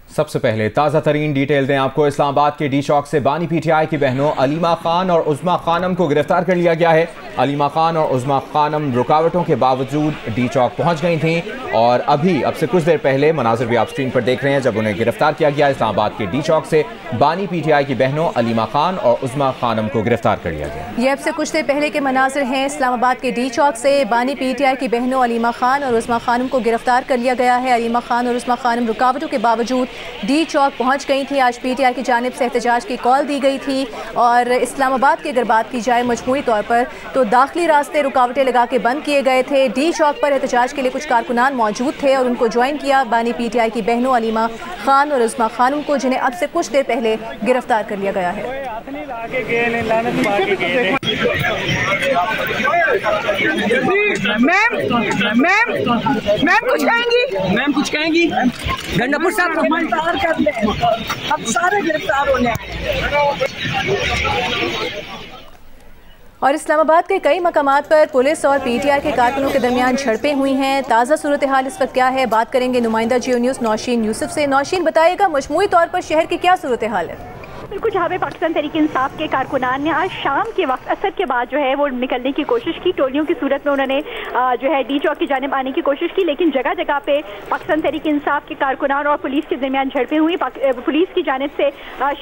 सबसे पहले ताज़ा तरीन डिटेल दें आपको। इस्लामाबाद के डी चौक से बानी पीटीआई की बहनों अलीमा खान और उज़्मा खानम को गिरफ्तार कर लिया गया है। अलीमा खान और उज़्मा खानम रुकावटों के बावजूद डी चौक पहुंच गई थीं और अभी अब से कुछ देर पहले मनाजिर भी आप स्क्रीन पर देख रहे हैं जब उन्हें गिरफ्तार किया गया। इस्लामाबाद के डी चौक से बानी पीटीआई की बहनों अलीमा खान और उज़्मा खानम को गिरफ्तार कर लिया गया। ये अब से कुछ देर पहले के मनाजिर हैं। इस्लामाबाद के डी चौक से बानी पीटीआई की बहनों अलीमा खान और उज़्मा खानम को गिरफ्तार कर लिया गया है। अलीमा खान और उज़्मा खानम रुकावटों के बावजूद डी चौक पहुंच गई थी। आज पीटीआई की जानिब से एहतजाज की कॉल दी गई थी और इस्लामाबाद की अगर बात की जाए मजमूई तौर पर तो दाखिली रास्ते रुकावटें लगा के बंद किए गए थे। डी चौक पर एहतजाज के लिए कुछ कारकुनान मौजूद थे और उनको ज्वाइन किया बानी पीटीआई की बहनों अलीमा खान और उज़्मा खानम को, जिन्हें अब से कुछ देर पहले गिरफ्तार कर लिया गया है। मैम कुछ कहेंगी? गंडापुर साहब गिरफ्तार कर ले, अब सारे गिरफ्तार होने। और इस्लामाबाद के कई मकामात पर पुलिस और पीटीआई के कारकुनों के दरमियान झड़पें हुई हैं। ताज़ा सूरत हाल इस वक्त क्या है, बात करेंगे नुमाइंदा जियो न्यूज़ नौशीन यूसुफ से। नौशीन, बताइएगा मजमूई तौर पर शहर की क्या सूरत हाल है? बिल्कुल, जहाँ पे पाकिस्तान तहरीक इंसाफ के कारकुनान ने आज शाम के वक्त असर के बाद जो है वो निकलने की कोशिश की। टोलियों की सूरत में उन्होंने जो है डी चौक की जानिब आने की कोशिश की, लेकिन जगह जगह पे पाकिस्तान तहरीक इंसाफ के कारकुनान और पुलिस के दरमियान झड़पें हुई। पुलिस की जानिब से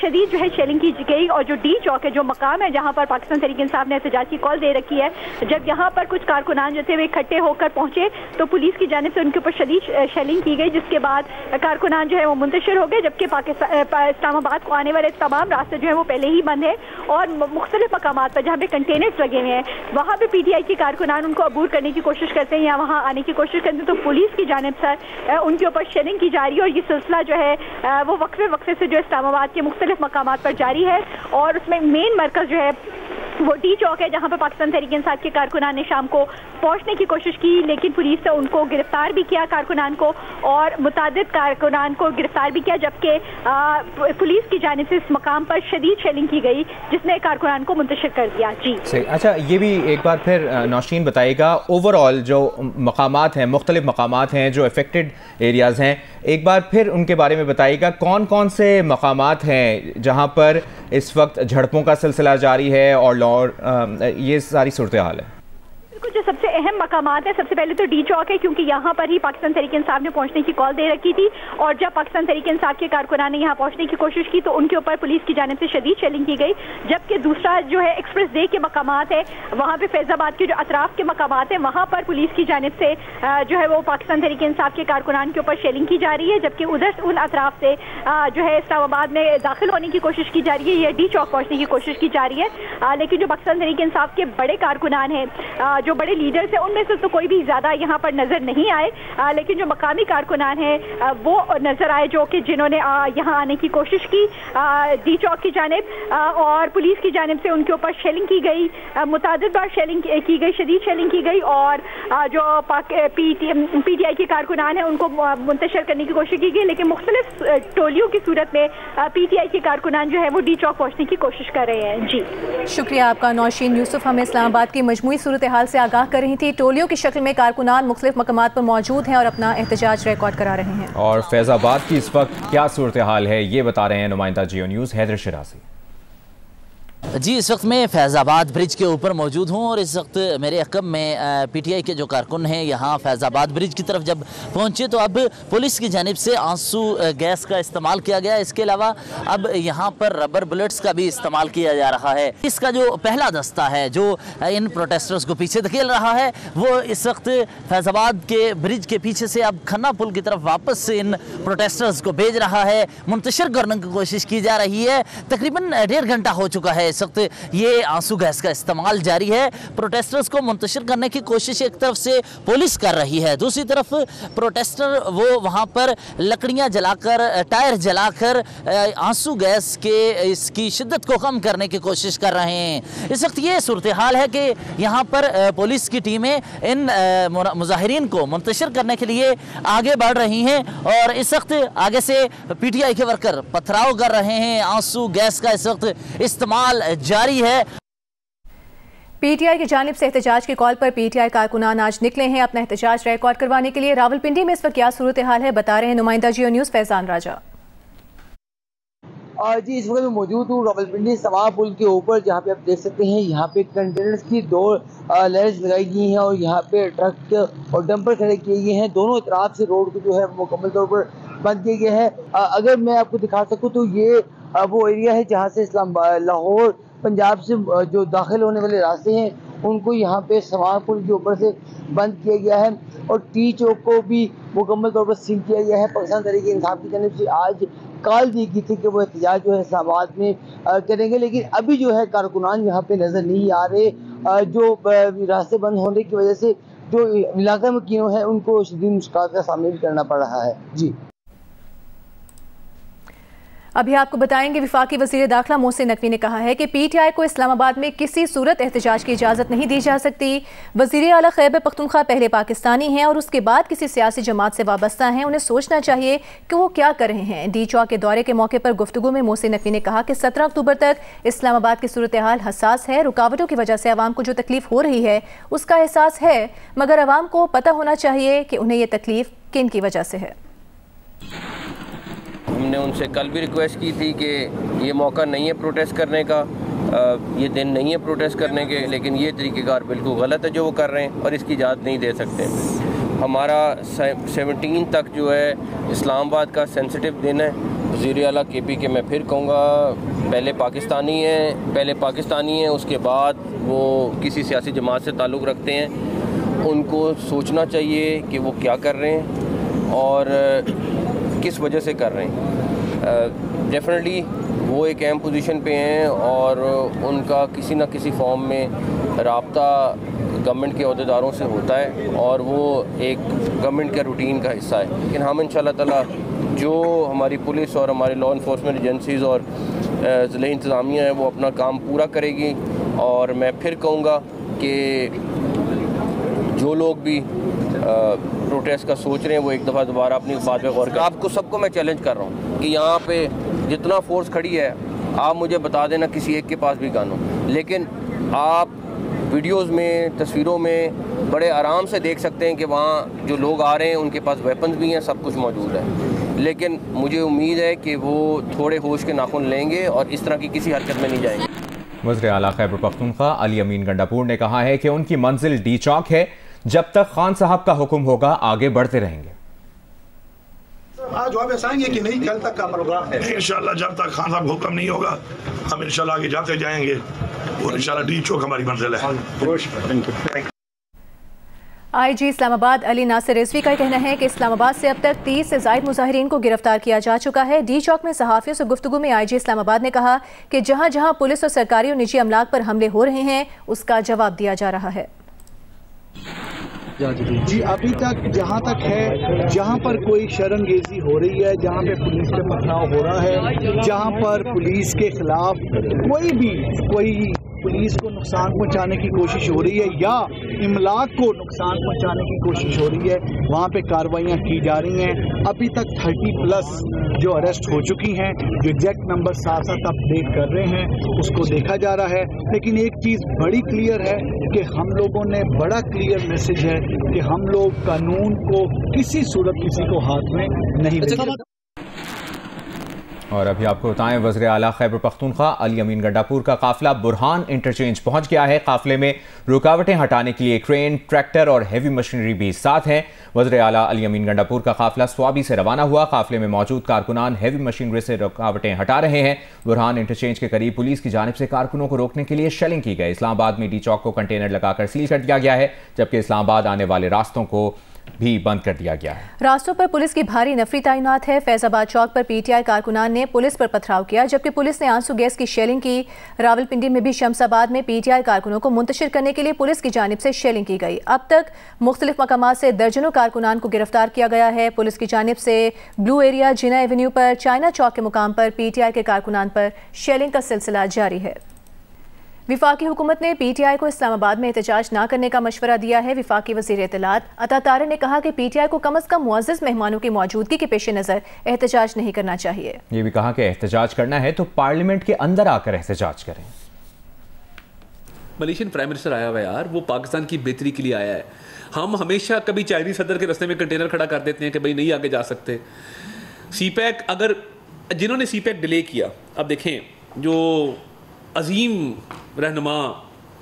शदीद जो है शेलिंग की गई और जो डी चौक है, जो मकाम है जहाँ पर पाकिस्तान तहरीक इंसाफ ने एहतजाज की कॉल दे रखी है, जब यहाँ पर कुछ कारकुनान जैसे वे इकट्ठे होकर पहुंचे तो पुलिस की जानिब से उनके ऊपर शदीद शेलिंग की गई, जिसके बाद कारकुनान जो है वो मुंतशिर हो गए। जबकि इस्लामाबाद को आने वाले तमाम रास्ते जो है वो पहले ही बंद है और मुख्तलिफ मकामात पर जहाँ पे कंटेनर्स लगे हुए हैं वहाँ पे पीटीआई के कारकुनान उनको अबूर करने की कोशिश करते हैं या वहाँ आने की कोशिश करते हैं, तो पुलिस की जानिब से उनके ऊपर शेलिंग की जा रही है। और ये सिलसिला जो है वो वक्फे से जो इस्लामाबाद के मुख्तलिफ मकामात पर जारी है और उसमें मेन मरकज जो है वो डी चौक है, जहाँ पर पाकिस्तान तहरीक इंसाफ के कारकुनान ने शाम को पहुंचने की कोशिश की, लेकिन पुलिस ने उनको गिरफ्तार भी किया कारकुनान को और मुतादिद कारकुनान को गिरफ्तार भी किया। जबकि पुलिस की जानिब से इस मकाम पर शदीद शेलिंग की गई जिसने कारकुनान को मुंतशिर कर दिया। जी सही। अच्छा, ये भी एक बार फिर नौशीन बताइएगा, ओवरऑल जो मकामात हैं, मुख्तलिफ मकामात हैं जो अफेक्टेड एरियाज़ हैं, एक बार फिर उनके बारे में बताइएगा। कौन कौन से मकामात हैं जहाँ पर इस वक्त झड़पों का सिलसिला जारी है और ये सारी सूरत हाल है? जो सबसे अहम मकामात है, सबसे पहले तो डी चौक है, क्योंकि यहाँ पर ही पाकिस्तान तहरीक इंसाफ ने पहुंचने की कॉल दे रखी थी और जब पाकिस्तान तहरीक इंसाफ के कारकुनान ने यहाँ पहुंचने की कोशिश की तो उनके ऊपर पुलिस की जानिब से शदीद शेलिंग की गई। जबकि दूसरा जो है एक्सप्रेस वे के मकामात है, वहाँ पे फैजाबाद के जो अतराफ के मकामात है वहाँ पर पुलिस की जानिब से जो है वो पाकिस्तान तहरीक इंसाफ के कारकुनान के ऊपर शेलिंग की जा रही है। जबकि उधर उन अतराफ से जो है इस्लामाबाद में दाखिल होने की कोशिश की जा रही है या डी चौक पहुँचने की कोशिश की जा रही है। लेकिन जो पाकिस्तान तहरीक इंसाफ के बड़े कारकुनान हैं, जो बड़े लीडर्स हैं, उनमें से तो कोई भी ज्यादा यहाँ पर नजर नहीं आए, लेकिन जो मकामी कारकुनान हैं वो नजर आए जो कि जिन्होंने यहाँ आने की कोशिश की डी चौक की जानिब और पुलिस की जानिब से उनके ऊपर शेलिंग की गई, मुतादिद बार शेलिंग की गई, शदीद शेलिंग की गई और जो पीटीआई के कारकुनान हैं उनको मुंतशिर करने की कोशिश की गई। लेकिन मुख्तलिफ टोलियों की सूरत में पीटीआई के कारकुनान जो है वो डी चौक पहुँचने की कोशिश कर रहे हैं। जी शुक्रिया आपका नौशीन यूसुफ, हमें इस्लामाबाद की मजमूई सूरत हाल से आगाह कर रही थी। टोलियों की शक्ल में कारकुनान मुख्तलिफ मकामात पर मौजूद हैं और अपना एहतजाज रिकॉर्ड करा रहे हैं। और फैजाबाद की इस वक्त क्या सूरत हाल है ये बता रहे हैं नुमाइंदा जियो न्यूज़ हैदर शिराजी। जी, इस वक्त मैं फैज़ाबाद ब्रिज के ऊपर मौजूद हूँ और इस वक्त मेरे अक़ब में पीटीआई के जो कारकुन हैं यहाँ फैज़ाबाद ब्रिज की तरफ जब पहुँचे तो अब पुलिस की जानिब से आंसू गैस का इस्तेमाल किया गया। इसके अलावा अब यहाँ पर रबर बुलेट्स का भी इस्तेमाल किया जा रहा है। इसका जो पहला दस्ता है जो इन प्रोटेस्टर्स को पीछे धकेल रहा है वो इस वक्त फैज़ाबाद के ब्रिज के पीछे से अब खन्ना पुल की तरफ वापस से इन प्रोटेस्टर्स को भेज रहा है, मुंतशिर करने की कोशिश की जा रही है। तकरीबन 1.5 घंटा हो चुका है इस वक्त ये आंसू गैस का इस्तेमाल जारी है। प्रोटेस्टर्स को मुंतशिर करने की कोशिश एक तरफ से पुलिस कर रही है, दूसरी तरफ प्रोटेस्टर वो वहां पर लकड़ियां जलाकर, टायर जलाकर आंसू गैस के इसकी शिद्दत को कम करने की कोशिश कर रहे हैं। इस वक्त ये सूरत हाल है कि यहाँ पर पुलिस की टीमें इन मुजाहिरीन को मुंतशिर करने के लिए आगे बढ़ रही हैं और इस वक्त आगे से पीटीआई के वर्कर पथराव कर रहे हैं। आंसू गैस का इस वक्त इस्तेमाल जारी है। पीटीआई की जानिब से एहतजाज की कॉल पर पीटीआई कारकुनान आज निकले हैं अपना एहतजाज रिकॉर्ड करवाने के लिए। रावलपिंडी में इस वक्त क्या सूरत हाल है बता रहे हैं नुमाइंदा जियो न्यूज़ फैजान राजा। जी इस वक्त मैं मौजूद हूँ रावलपिंडी समा पुल के ऊपर, जहाँ पे आप देख सकते हैं यहाँ पे कंटेनर्स की 2 लेयर्स लगाई गई हैं और यहाँ पे ट्रक और डंपर खड़े किए गए हैं। दोनों तरफ से रोड को जो है मुकम्मल तौर पर बंद किया गया है। अगर मैं आपको दिखा सकूँ तो ये वो एरिया है जहाँ से लाहौर पंजाब से जो दाखिल होने वाले रास्ते हैं उनको यहाँ पे समा पुल के ऊपर से बंद किया गया है और टी चौक को भी मुकम्मल तौर पर सील किया गया है। पाकिस्तान तहरीक इंसाफ की जानिब से आज कॉल दी गई थी कि वो एहतजाज जो है इस्लामाबाद में करेंगे, लेकिन अभी जो है कारकुनान यहाँ पे नज़र नहीं आ रहे। जो रास्ते बंद होने की वजह से जो इलाका में किए हैं उनको शदीद मुश्किल का सामना भी करना पड़ रहा है। जी अभी आपको बताएंगे वफाकी वज़ीर दाखिला मोहसिन नकवी ने कहा है कि पीटीआई को इस्लामाबाद में किसी सूरत एहतजाज की इजाज़त नहीं दी जा सकती। वज़ीर आला खैबर पख्तूनख्वा पहले पाकिस्तानी हैं और उसके बाद किसी सियासी जमात से वाबस्ता हैं। उन्हें सोचना चाहिए कि वो क्या कर रहे हैं। डी चौक के दौरे के मौके पर गुफ्तगू में मोहसिन नकवी ने कहा कि 17 अक्टूबर तक इस्लामाबाद की सूरत हाल हसास है। रुकावटों की वजह से आवाम को जो तकलीफ हो रही है उसका एहसास है, मगर आवाम को पता होना चाहिए कि उन्हें ये तकलीफ किन की वजह से है। हमने उनसे कल भी रिक्वेस्ट की थी कि ये मौका नहीं है प्रोटेस्ट करने का, ये दिन नहीं है प्रोटेस्ट करने के, लेकिन ये तरीक़ेकार बिल्कुल गलत है जो वो कर रहे हैं और इसकी इजाज़त नहीं दे सकते। हमारा 17 तक जो है इस्लामाबाद का सेंसिटिव दिन है। वज़ीर आला KP के मैं फिर कहूँगा पहले पाकिस्तानी हैं, उसके बाद वो किसी सियासी जमात से ताल्लुक़ रखते हैं। उनको सोचना चाहिए कि वो क्या कर रहे हैं और किस वजह से कर रहे हैं। डेफिनेटली वो एक अहम पोजीशन पे हैं और उनका किसी न किसी फॉर्म में राब्ता गवर्नमेंट के अहदेदारों से होता है और वो एक गवर्नमेंट के रूटीन का हिस्सा है। लेकिन हम इंशाल्लाह ताला जो हमारी पुलिस और हमारी लॉ इन्फोर्समेंट एजेंसीज़ और ज़िला इंतज़ामिया है वो अपना काम पूरा करेगी। और मैं फिर कहूँगा कि जो लोग भी प्रोटेस्ट का सोच रहे हैं वो एक दफ़ा दोबारा अपनी बात पे गौर करें। आपको सबको मैं चैलेंज कर रहा हूँ कि यहाँ पे जितना फोर्स खड़ी है आप मुझे बता देना किसी एक के पास भी गन हो, लेकिन आप वीडियोस में तस्वीरों में बड़े आराम से देख सकते हैं कि वहाँ जो लोग आ रहे हैं उनके पास वेपन्स भी हैं, सब कुछ मौजूद है। लेकिन मुझे उम्मीद है कि वो थोड़े होश के नाखून लेंगे और इस तरह की किसी हरकत में नहीं जाएंगे। वज़ीर आला खैबर पख्तूनख्वा अली अमीन गंडापुर ने कहा है कि उनकी मंजिल डी चौक है, जब तक खान साहब का हुक्म होगा आगे बढ़ते रहेंगे। आज वापस आएंगे कि नहीं, कल तक का प्रोग्राम है इंशाल्लाह। जब तक खान साहब हुक्म नहीं होगा हम इंशाल्लाह आगे जाते जाएंगे और इंशाल्लाह डी चौक हमारी मंजिल है। IG इस्लामाबाद अली नासिर रिजवी का कहना है कि इस्लामाबाद से अब तक 30 से ज़ायद मुजाहिरीन को गिरफ्तार किया जा चुका है। डी चौक में सहाफ़ियों से गुफ्तगू में IG इस्लामाबाद ने कहा कि जहाँ जहाँ पुलिस और सरकारी और निजी अमलाक पर हमले हो रहे हैं उसका जवाब दिया जा रहा है। जी अभी तक जहाँ तक है, जहाँ पर कोई शर्मगेजी हो रही है, जहाँ पे पुलिस पे पथराव हो रहा है, जहाँ पर पुलिस के खिलाफ कोई पुलिस को नुकसान पहुंचाने की कोशिश हो रही है या इमलाक को नुकसान पहुंचाने की कोशिश हो रही है, वहाँ पे कार्रवाइयाँ की जा रही हैं। अभी तक 30+ जो अरेस्ट हो चुकी हैं, जो एग्जैक्ट नंबर साथ साथ अपडेट कर रहे हैं उसको देखा जा रहा है। लेकिन एक चीज़ बड़ी क्लियर है कि हम लोगों ने बड़ा क्लियर मैसेज है कि हम लोग कानून को किसी सूरत किसी को हाथ में नहीं देंगे। और अभी आपको बताएं वज़ीर आला खैबर पख्तूनख्वा अली अमीन गंडापुर का काफिला बुरहान इंटरचेंज पहुंच गया है। काफिले में रुकावटें हटाने के लिए क्रेन, ट्रैक्टर और हैवी मशीनरी भी साथ हैं। वज़ीर आला अली अमीन गंडापुर का काफिला स्वाबी से रवाना हुआ। काफिले में मौजूद कारकुनान हैवी मशीनरी से रुकावटें हटा रहे हैं। बुरहान इंटरचेंज के करीब पुलिस की जानिब से कारकुनों को रोकने के लिए शेलिंग की गई। इस्लामाबाद में डी चौक को कंटेनर लगाकर सील कर दिया गया है, जबकि इस्लामाबाद आने वाले रास्तों को भी बंद कर दिया गया है। रास्तों पर पुलिस की भारी नफरी तैनात है। फैजाबाद चौक पर PTI कारकुनान ने पुलिस पर पथराव किया, जबकि पुलिस ने आंसू गैस की शेलिंग की। रावलपिंडी में भी शमसाबाद में PTI कारकुनों को मुंतशिर करने के लिए पुलिस की जानिब से शेलिंग की गई। अब तक मुख्तलिफ मकामात से दर्जनों कारकुनान को गिरफ्तार किया गया है। पुलिस की जानिब से ब्लू एरिया, जिना एवेन्यू पर, चाइना चौक के मुकाम पर PTI के कारकुनान पर शेलिंग का सिलसिला जारी है। विफाकी हुकूमत ने PTI को इस्लामाबाद में एहतजाज न करने का मशवरा दिया है। विफाकी वज़ीर इत्तलात अता तारे ने कहा कि PTI को कम अज़ कम मुअज़्ज़ज़ मेहमानों की मौजूदगी के पेश नज़र एहतजाज नहीं करना चाहिए। ये भी कहा कि एहतजाज करना है तो पार्लियामेंट के अंदर आकर एहतजाज करें। मलेशियन प्राइम मिनिस्टर आया हुआ है यार, वो पाकिस्तान की बेहतरी के लिए आया है। हम हमेशा कभी चाइनीज सदर के रास्ते में कंटेनर खड़ा कर देते हैं कि भाई नहीं आगे जा सकते। CPAC अगर जिन्होंने सीपैक डिले किया, अब देखें जो अजीम रहनुमा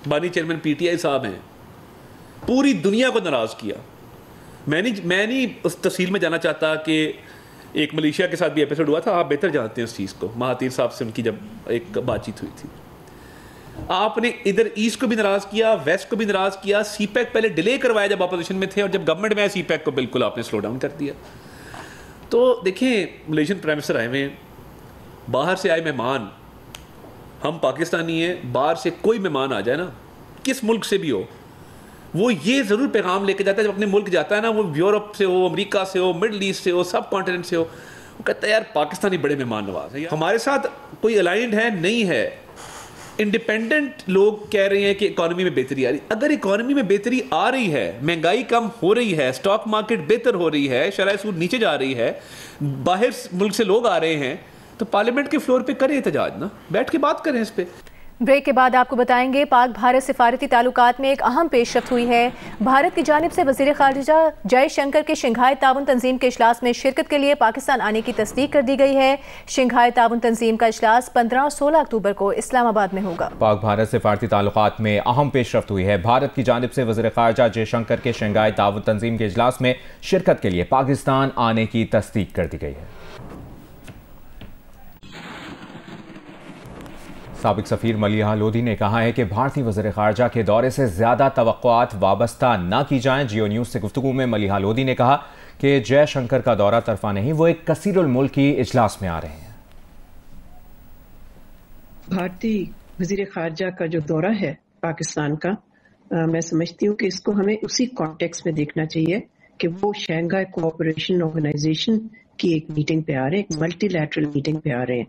बानी चेयरमैन पीटीआई साहब हैं, पूरी दुनिया को नाराज़ किया। मैं नहीं उस तफसील में जाना चाहता कि एक मलेशिया के साथ भी एपिसोड हुआ था, आप बेहतर जानते हैं उस चीज़ को। महातीर साहब से उनकी जब एक बातचीत हुई थी, आपने इधर ईस्ट को भी नाराज़ किया, वेस्ट को भी नाराज़ किया। सीपैक पहले डिले करवाया जब अपोजिशन में थे, और जब गवर्नमेंट में आए सीपैक को बिल्कुल आपने स्लो डाउन कर दिया। तो देखें, मलेशियन प्राइम मिनिस्टर आए हुए, बाहर से आए मेहमान, हम पाकिस्तानी हैं, बाहर से कोई मेहमान आ जाए ना, किस मुल्क से भी हो, वो ये ज़रूर पैगाम लेके जाता है जब अपने मुल्क जाता है ना, वो यूरोप से हो, अमेरिका से हो, मिडल ईस्ट से हो, सब कॉन्टिनेंट से हो, वो कहता है यार पाकिस्तानी बड़े मेहमान नवाज है। हमारे साथ कोई अलाइंड है नहीं है। इंडिपेंडेंट लोग कह रहे हैं कि इकॉनमी में बेहतरी आ रही। अगर इकॉनमी में बेहतरी आ रही है, महंगाई कम हो रही है, स्टॉक मार्केट बेहतर हो रही है, शरह सूद नीचे जा रही है, बाहर मुल्क से लोग आ रहे हैं, तो पार्लियामेंट के फ्लोर पे करें एहतजाज ना, बैठ के बात करें इस पे। ब्रेक के बाद आपको बताएंगे पाक भारत सिफारती ताल्लुकात में एक अहम पेशरफ्त हुई है। भारत की जानिब से वज़ीर ख़ारिजा जयशंकर के शंघाई ताउन तंजीम के इजलास में शिरकत के लिए पाकिस्तान आने की तस्दीक कर दी गई है। शंघाई ताउन तंजीम का इजलास 15 और 16 अक्टूबर को इस्लामाबाद में होगा। पाक भारत सिफारती ताल्लुकात में अहम पेशरफ्त हुई है। भारत की जानिब से वज़ीर ख़ारिजा जयशंकर के शंघाई ताउन तंजीम के इजलास में शिरकत के लिए पाकिस्तान आने की तस्दीक कर दी गई है। साबिक सफ़ीर मलिहा लोधी ने कहा है कि भारतीय वज़ीर ख़ारिजा के दौरे से ज़्यादा तवक्कुआत वाबस्ता न की जाएं। जियो न्यूज़ से गुफ्तगू में मलिहा लोधी ने कहा कि जयशंकर का दौरा तरफा नहीं, वो एक कसीरुल मुल्की इजलास में आ रहे हैं। भारतीय वज़ीर ख़ारिजा का जो दौरा है पाकिस्तान का, मैं समझती हूँ कि इसको हमें उसी कॉन्टेक्स्ट में देखना चाहिए कि वो शंघाई कोऑपरेशन ऑर्गेनाइजेशन की एक मीटिंग पे आ रहे हैं, एक मल्टीलैटरल मीटिंग पे आ रहे हैं,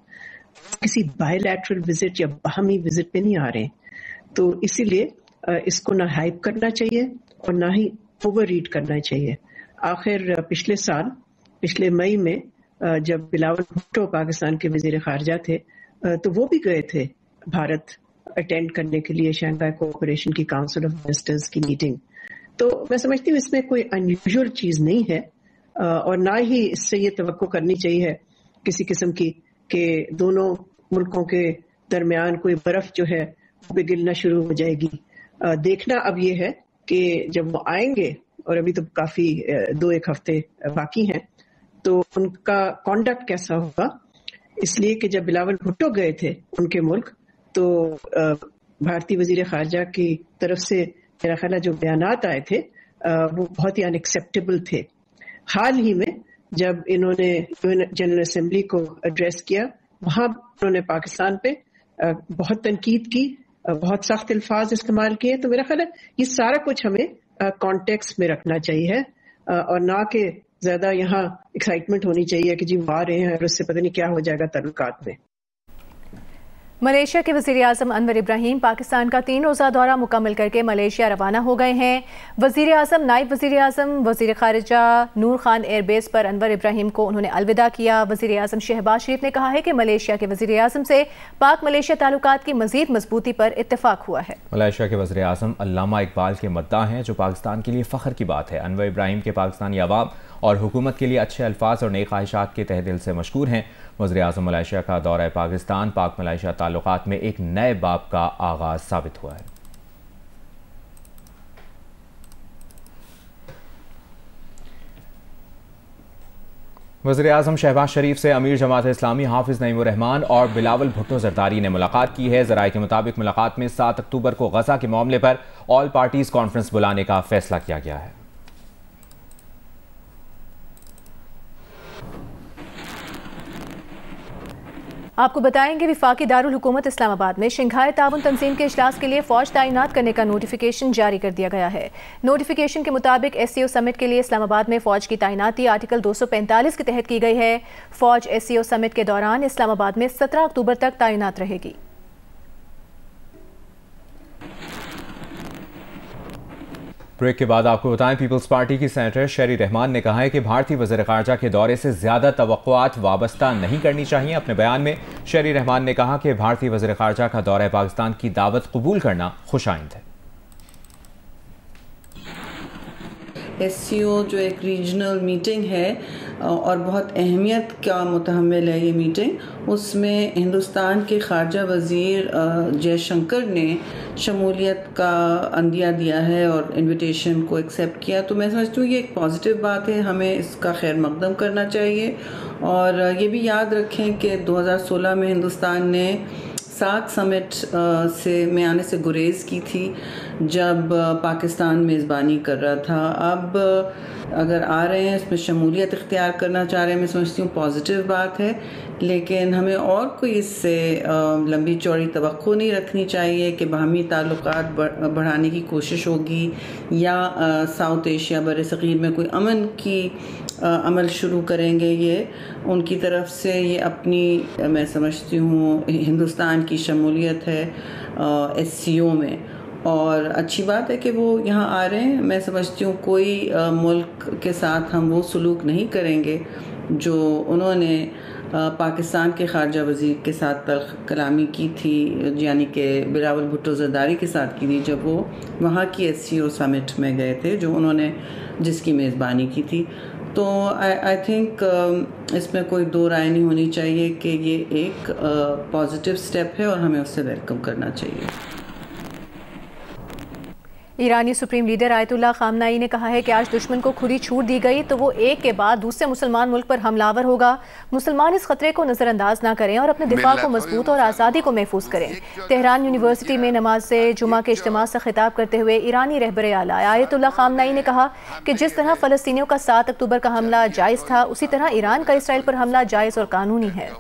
किसी बायलैटरल विजिट या बाहमी विजिट पे नहीं आ रहे हैं। तो इसीलिए इसको ना हाइप करना चाहिए और ना ही ओवर रीड करना चाहिए। आखिर पिछले मई में जब बिलावल भुट्टो पाकिस्तान के वजीर खारजा थे, तो वो भी गए थे भारत अटेंड करने के लिए शंघाई कोऑपरेशन की काउंसिल ऑफ मिनिस्टर्स की मीटिंग। तो मैं समझती हूँ इसमें कोई अनयूजुअल चीज नहीं है, और ना ही इससे ये तवक्को करनी चाहिए किसी किस्म की कि दोनों मुल्कों के दरमियान कोई बर्फ जो है वो पिघलना शुरू हो जाएगी। देखना अब ये है कि जब वो आएंगे, और अभी तो काफी 2-1 हफ्ते बाकी हैं, तो उनका कॉन्डक्ट कैसा होगा। इसलिए कि जब बिलावल भुट्टो गए थे उनके मुल्क, तो भारतीय वजीर खारजा की तरफ से मेरा ख्याल जो बयानात आए थे वो बहुत ही अनएक्सेप्टेबल थे। हाल ही में जब इन्होंने जनरल असेंबली को एड्रेस किया, वहां उन्होंने पाकिस्तान पे बहुत तनकीद की, बहुत सख्त अल्फाज इस्तेमाल किए। तो मेरा ख्याल है ये सारा कुछ हमें कॉन्टेक्स्ट में रखना चाहिए, और ना कि ज्यादा यहाँ एक्साइटमेंट होनी चाहिए कि जी वो आ रहे हैं और उससे पता नहीं क्या हो जाएगा ताल्लुकात में। मलेशिया के वज़ीर आज़म अनवर इब्राहीम पाकिस्तान का 3 रोज़ा दौरा मुकम्मल करके मलेशिया रवाना हो गए हैं। वज़ीर आज़म, नायब वज़ीर आज़म, वज़ीर ख़ारिजा नूर खान एयरबेस पर अनवर इब्राहीम को उन्होंने अलविदा किया। वज़ीर आज़म शहबाज शरीफ ने कहा है कि मलेशिया के वज़ीर आज़म से पाक मलेशिया ताल्लुकात की मज़ीद मजबूती पर इत्तेफाक हुआ है। मलेशिया के वज़ीर आज़म अल्लामा इकबाल के मद्दाह हैं, जो पाकिस्तान के लिए फ़ख्र की बात है। अनवर इब्राहीम के पाकिस्तानी अवाम और हुकूमत के लिए अच्छे अल्फाज और नई ख्वाहिशात के तहे दिल से मशकूर हैं। वज़ीर आज़म मलेशिया का दौरा पाकिस्तान पाक मलेशिया ताल्लुकात में एक नए बाब का आगाज़ साबित हुआ है। वज़ीर आज़म शहबाज शरीफ से अमीर जमात इस्लामी हाफिज़ नईमुर रहमान और बिलावल भुट्टो जरदारी ने मुलाकात की है। ज़राए के मुताबिक मुलाकात में 7 अक्टूबर को गज़ा के मामले पर ऑल पार्टीज़ कॉन्फ्रेंस बुलाने का फैसला किया गया है। आपको बताएंगे विफाकी दारुल हुकूमत इस्लामाबाद में शंघाई ताउन तंजीम के इजलास के लिए फौज तैनात करने का नोटिफिकेशन जारी कर दिया गया है। नोटिफिकेशन के मुताबिक SCO समिट के लिए इस्लामाबाद में फौज की तैनाती आर्टिकल 245 के तहत की गई है। फौज SCO समिट के दौरान इस्लामाबाद में 17 अक्टूबर तक तैनात रहेगी। ब्रेक के बाद आपको बताएं, पीपल्स पार्टी की सेनेटर शेरी रहमान ने कहा है कि भारतीय वज़ीर ख़ारिजा के दौरे से ज़्यादा तवक्कुआत वाबस्ता नहीं करनी चाहिए। अपने बयान में शेरी रहमान ने कहा कि भारतीय वज़ीर ख़ारिजा का दौरा पाकिस्तान की दावत कबूल करना खुशाइंद है। SCO जो एक रीजनल मीटिंग है, और बहुत अहमियत का मुतहम्मिल है ये मीटिंग। उसमें हिंदुस्तान के ख़ारजा वज़ीर जयशंकर ने शमूलियत का अंदिया दिया है और इनविटेशन को एक्सेप्ट किया। तो मैं समझती हूँ ये एक पॉजिटिव बात है, हमें इसका खैर मकदम करना चाहिए। और ये भी याद रखें कि 2016 में हिंदुस्तान ने सार्क समिट में आने से गुरेज़ की थी जब पाकिस्तान मेज़बानी कर रहा था। अब अगर आ रहे हैं, इसमें शमूलियत इख्तियार करना चाह रहे हैं, मैं समझती हूँ पॉजिटिव बात है, लेकिन हमें और कोई इससे लंबी चौड़ी तवक्को नहीं रखनी चाहिए कि बाहमी ताल्लुकात बढ़ाने की कोशिश होगी या साउथ एशिया बरसग़ीर में कोई अमन की अमल शुरू करेंगे। ये उनकी तरफ से ये अपनी, मैं समझती हूँ, हिंदुस्तान की शमूलियत है SCO में, और अच्छी बात है कि वो यहाँ आ रहे हैं। मैं समझती हूँ कोई मुल्क के साथ हम वो सलूक नहीं करेंगे जो उन्होंने पाकिस्तान के ख़ारजा वज़ीर के साथ तल्ख़ कलामी की थी, यानी कि बिलावल भुट्टो ज़रदारी के साथ की थी जब वो वहाँ की SCO समिट में गए थे, जो उन्होंने जिसकी मेज़बानी की थी। तो आई थिंक इसमें कोई दो राय नहीं होनी चाहिए कि ये एक पॉजिटिव स्टेप है और हमें उससे वेलकम करना चाहिए। ईरानी सुप्रीम लीडर आयतुल्लाह खामनाई ने कहा है कि आज दुश्मन को खुली छूट दी गई तो वो एक के बाद दूसरे मुसलमान मुल्क पर हमलावर होगा। मुसलमान इस खतरे को नज़रअंदाज ना करें और अपने दिफा को मजबूत और आज़ादी को महफूज करें। तेहरान यूनिवर्सिटी में नमाज जुमा के इज्तिमा से खिताब करते हुए ईरानी रहबर आला आयतुल्लाह खामनाई ने कहा कि जिस तरह फ़लस्तीनियों का 7 अक्टूबर का हमला जायज़ था, उसी तरह ईरान का इसराइल पर हमला जायज़ और कानूनी है।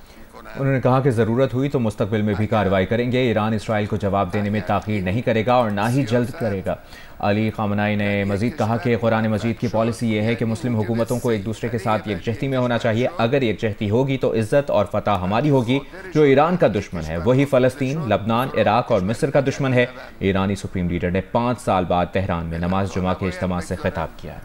उन्होंने कहा कि ज़रूरत हुई तो मुस्तकबिल में भी कार्रवाई करेंगे। ईरान इसराइल को जवाब देने में ताख़ीर नहीं करेगा और ना ही जल्द करेगा। अली ख़ामनाई ने मज़ीद कहा कि कुरान मजीद की पॉलिसी ये है कि मुस्लिम हुकूमतों को एक दूसरे के साथ यकजहती में होना चाहिए। अगर यकजहती होगी तो इज़्ज़त और फ़तह हमारी होगी। जो ईरान का दुश्मन है वही फ़लस्तीन, लबनान, इराक और मिस्र का दुश्मन है। ईरानी सुप्रीम लीडर ने 5 साल बाद तेहरान में नमाज जुमा के इज्तिमा से खिताब किया।